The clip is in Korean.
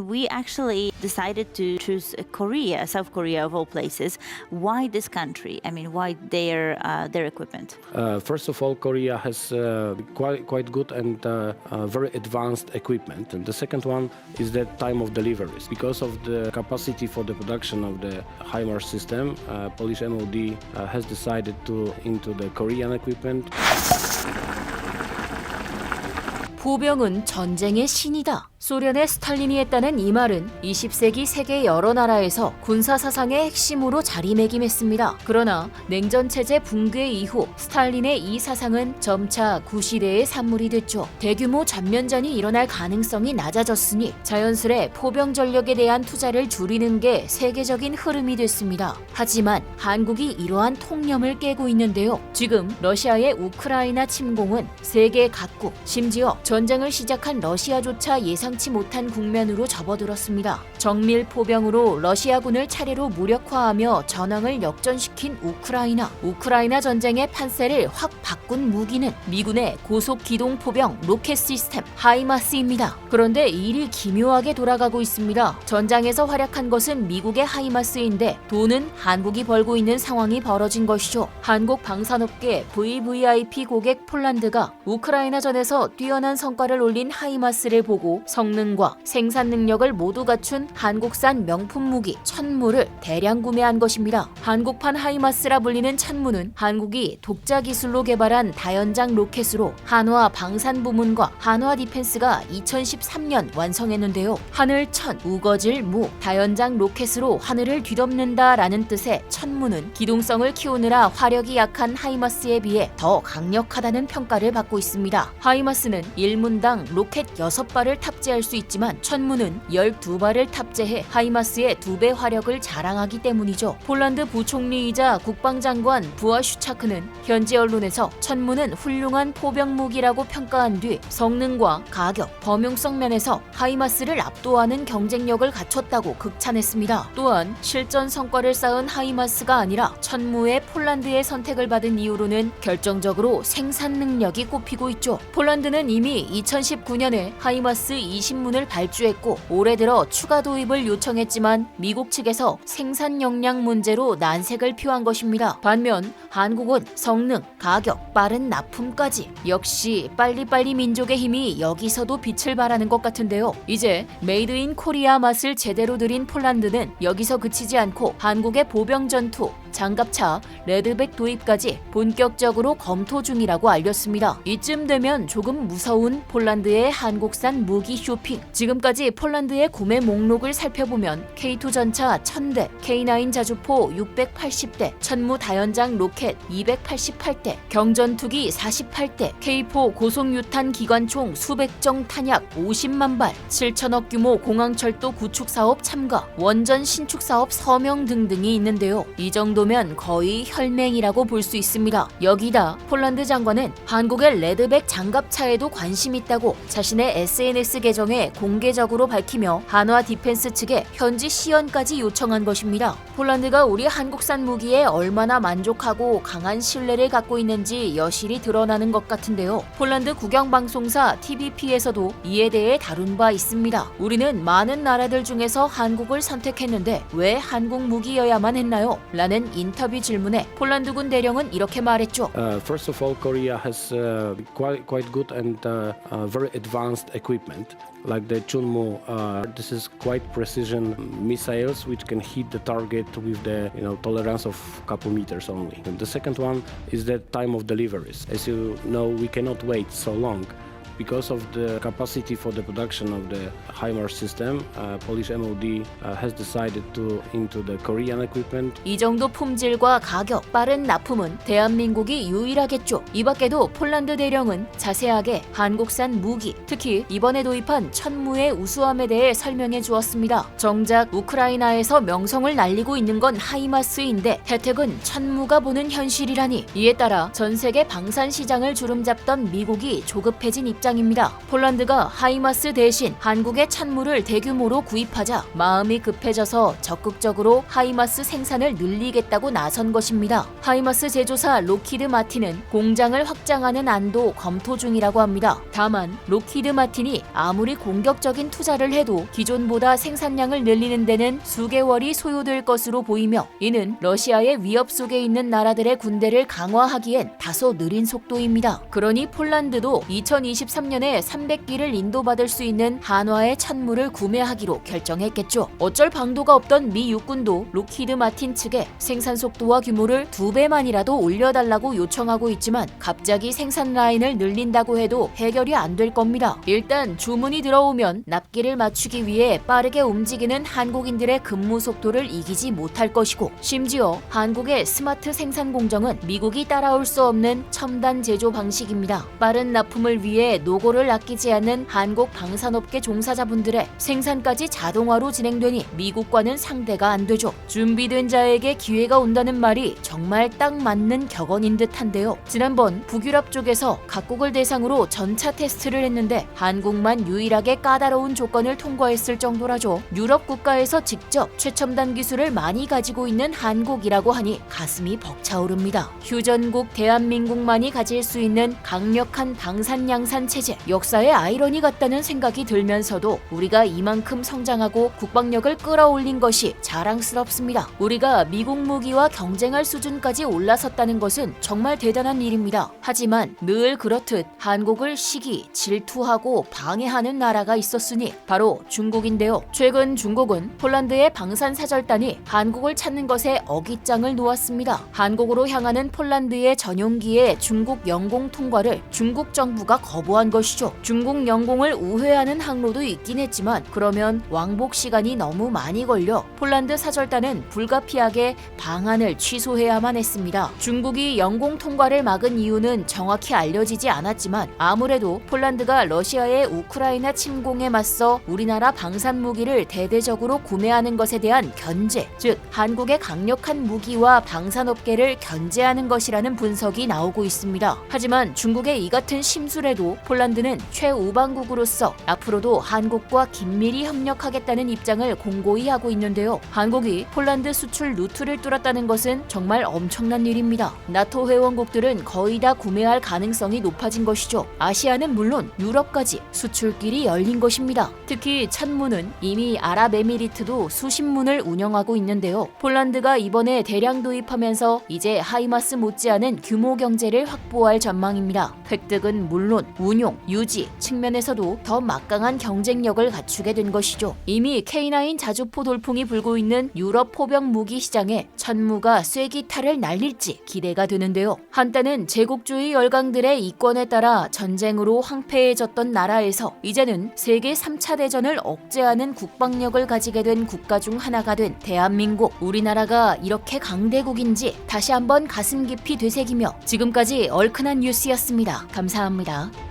we actually decided to choose Korea, South Korea of all places. Why this country? I mean, why their equipment? First of all, Korea has quite good and very advanced equipment. And the second one is the time of deliveries. Because of the capacity for the production of the HIMARS system, Polish MOD has decided to into the Korean equipment. 보병은 전쟁의 신이다. 소련의 스탈린이 했다는 이 말은 20세기 세계 여러 나라에서 군사 사상의 핵심으로 자리매김했습니다. 그러나 냉전체제 붕괴 이후 스탈린의 이 사상은 점차 구시대의 산물이 됐죠. 대규모 전면전이 일어날 가능성이 낮아졌으니 자연스레 포병 전력에 대한 투자를 줄이는 게 세계적인 흐름이 됐습니다. 하지만 한국이 이러한 통념을 깨고 있는데요. 지금 러시아의 우크라이나 침공은 세계 각국, 심지어 전쟁을 시작한 러시아조차 예상치 못한 국면으로 접어들었습니다. 정밀 포병으로 러시아군을 차례로 무력화하며 전황을 역전시킨 우크라이나 전쟁의 판세를 확 바꾼 무기는 미군의 고속 기동 포병 로켓 시스템 하이마스입니다. 그런데 일이 기묘하게 돌아가고 있습니다. 전장에서 활약한 것은 미국의 하이마스인데 돈은 한국이 벌고 있는 상황이 벌어진 것이죠. 한국 방산업계 VVIP 고객 폴란드가 우크라이나전에서 뛰어난 성과를 올린 하이마스를 보고 성능과 생산 능력을 모두 갖춘 한국산 명품 무기 천무를 대량 구매한 것입니다. 한국판 하이마스라 불리는 천무는 한국이 독자 기술로 개발한 다연장 로켓으로 한화 방산부문과 한화 디펜스가 2013년 완성했는데요. 하늘천, 우거질 무, 다연장 로켓으로 하늘을 뒤덮는다라는 뜻의 천무는 기동성을 키우느라 화력이 약한 하이마스에 비해 더 강력하다는 평가를 받고 있습니다. 하이마스는 1문당 로켓 6발을 탑재할 수 있지만 천무는 12발을 탑재해 하이마스의 2배 화력을 자랑하기 때문이죠. 폴란드 부총리이자 국방장관 부아슈차크는 현지 언론에서 천무는 훌륭한 포병 무기라고 평가한 뒤 성능과 가격, 범용성 면에서 하이마스를 압도하는 경쟁력을 갖췄다고 극찬했습니다. 또한 실전 성과를 쌓은 하이마스가 아니라 천무의 폴란드의 선택을 받은 이유로는 결정적으로 생산 능력이 꼽히고 있죠. 폴란드는 이미 2019년에 하이마스 20문을 발주했고 올해 들어 추가 도입을 요청했지만 미국 측에서 생산 역량 문제로 난색을 표한 것입니다. 반면 한국은 성능, 가격, 빠른 납품까지 역시 빨리빨리 민족의 힘이 여기서도 빛을 발하는 것 같은데요. 이제 메이드 인 코리아 맛을 제대로 들인 폴란드는 여기서 그치지 않고 한국의 보병 전투, 장갑차, 레드백 도입까지 본격적으로 검토 중이라고 알렸습니다. 이쯤 되면 조금 무서운 폴란드의 한국산 무기 쇼핑. 지금까지 폴란드의 구매 목록을 살펴보면 K2 전차 1000대, K9 자주포 680대, 천무 다연장 로켓 288대, 경전투기 48대, K4 고속유탄 기관총 수백정 탄약 50만 발, 7천억 규모 공항철도 구축 사업 참가, 원전 신축 사업 서명 등등이 있는데요. 이 정도면 거의 혈맹이라고 볼 수 있습니다. 여기다 폴란드 장관은 한국의 레드백 장갑차에도 관심 있다고 자신의 SNS 계정에 공개적으로 밝히며 한화 디펜스 측에 현지 시연까지 요청한 것입니다. 폴란드가 우리 한국산 무기에 얼마나 만족하고 강한 신뢰를 갖고 있는지 여실히 드러나는 것 같은데요. 폴란드 국영방송사 TVP에서도 이에 대해 다룬 바 있습니다. 우리는 많은 나라들 중에서 한국을 선택했는데 왜 한국 무기여야만 했나요? 라는 인터뷰 질문에 폴란드군 대령은 이렇게 말했죠. First of all, Korea has quite good and very advanced equipment, like the Chunmoo. This is quite precision missiles which can hit the target with the tolerance of couple meters only. And the second one is the time of deliveries. As you know, we cannot wait so long. Because of the capacity for the production of the HIMARS system, Polish MOD has decided to into the Korean equipment. 이 정도 품질과 가격, 빠른 납품은 대한민국이 유일하겠죠. 이 밖에도 폴란드 대령은 자세하게 한국산 무기, 특히 이번에 도입한 천무의 우수함에 대해 설명해 주었습니다. 정작 우크라이나에서 명성을 날리고 있는 건 하이마스인데 혜택은 천무가 보는 현실이라니. 이에 따라 전 세계 방산 시장을 주름잡던 미국이 조급해진 입장 입장입니다. 폴란드가 하이마스 대신 한국의 찬물을 대규모로 구입하자 마음이 급해져서 적극적으로 하이마스 생산을 늘리겠다고 나선 것입니다. 하이마스 제조사 로키드 마틴은 공장을 확장하는 안도 검토 중이라고 합니다. 다만 로키드 마틴이 아무리 공격적인 투자를 해도 기존보다 생산량을 늘리는 데는 수개월이 소요될 것으로 보이며 이는 러시아의 위협 속에 있는 나라들의 군대를 강화하기엔 다소 느린 속도입니다. 그러니 폴란드도 2023년에 300기를 인도받을 수 있는 한화의 찬물을 구매하기로 결정했겠죠. 어쩔 방도가 없던 미 육군도 로키드 마틴 측에 생산 속도와 규모를 2배만이라도 올려달라고 요청하고 있지만 갑자기 생산 라인을 늘린다고 해도 해결이 안 될 겁니다. 일단 주문이 들어오면 납기를 맞추기 위해 빠르게 움직이는 한국인들의 근무 속도를 이기지 못할 것이고 심지어 한국의 스마트 생산 공정은 미국이 따라올 수 없는 첨단 제조 방식입니다. 빠른 납품을 위해 노고를 아끼지 않는 한국 방산업계 종사자분들의 생산까지 자동화로 진행되니 미국과는 상대가 안 되죠. 준비된 자에게 기회가 온다는 말이 정말 딱 맞는 격언인 듯한데요. 지난번 북유럽 쪽에서 각국을 대상으로 전차 테스트를 했는데 한국만 유일하게 까다로운 조건을 통과했을 정도라죠. 유럽 국가에서 직접 최첨단 기술을 많이 가지고 있는 한국이라고 하니 가슴이 벅차오릅니다. 휴전국 대한민국만이 가질 수 있는 강력한 방산 양산 체제, 역사의 아이러니 같다는 생각이 들면서도 우리가 이만큼 성장하고 국방력을 끌어올린 것이 자랑스럽습니다. 우리가 미국 무기와 경쟁할 수준까지 올라섰다는 것은 정말 대단한 일입니다. 하지만 늘 그렇듯 한국을 시기, 질투하고 방해하는 나라가 있었으니 바로 중국인데요. 최근 중국은 폴란드의 방산사절단이 한국을 찾는 것에 어깃장을 놓았습니다. 한국으로 향하는 폴란드의 전용기의 중국 영공 통과를 중국 정부가 거부한 것이죠. 중국 영공을 우회하는 항로도 있긴 했지만 그러면 왕복 시간이 너무 많이 걸려 폴란드 사절단은 불가피하게 방안을 취소해야만 했습니다. 중국이 영공 통과를 막은 이유는 정확히 알려지지 않았지만 아무래도 폴란드가 러시아의 우크라이나 침공에 맞서 우리나라 방산 무기를 대대적으로 구매하는 것에 대한 견제, 즉 한국의 강력한 무기와 방산업계를 견제하는 것이라는 분석이 나오고 있습니다. 하지만 중국의 이 같은 심술에도 폴란드는 최우방국으로서 앞으로도 한국과 긴밀히 협력하겠다는 입장을 공고히 하고 있는데요. 한국이 폴란드 수출 루트를 뚫었다는 것은 정말 엄청난 일입니다. 나토 회원국들은 거의 다 구매할 가능성이 높아진 것이죠. 아시아는 물론 유럽까지 수출길이 열린 것입니다. 특히 찬무는 이미 아랍에미리트도 수십 문을 운영하고 있는데요. 폴란드가 이번에 대량 도입하면서 이제 하이마스 못지않은 규모 경제를 확보할 전망입니다. 획득은 물론 운용, 유지 측면에서도 더 막강한 경쟁력을 갖추게 된 것이죠. 이미 K9 자주포 돌풍이 불고 있는 유럽 포병 무기 시장에 찬무가 쐐기탈을 날릴지 기대가 되는데요. 한때는 제국주의 열강들의 이권에 따라 전쟁으로 황폐해졌던 나라에서 이제는 세계 3차 대전을 억제하는 국방력을 가지게 된 국가 중 하나가 된 대한민국, 우리나라가 이렇게 강대국인지 다시 한번 가슴 깊이 되새기며 지금까지 얼큰한 뉴스였습니다. 감사합니다.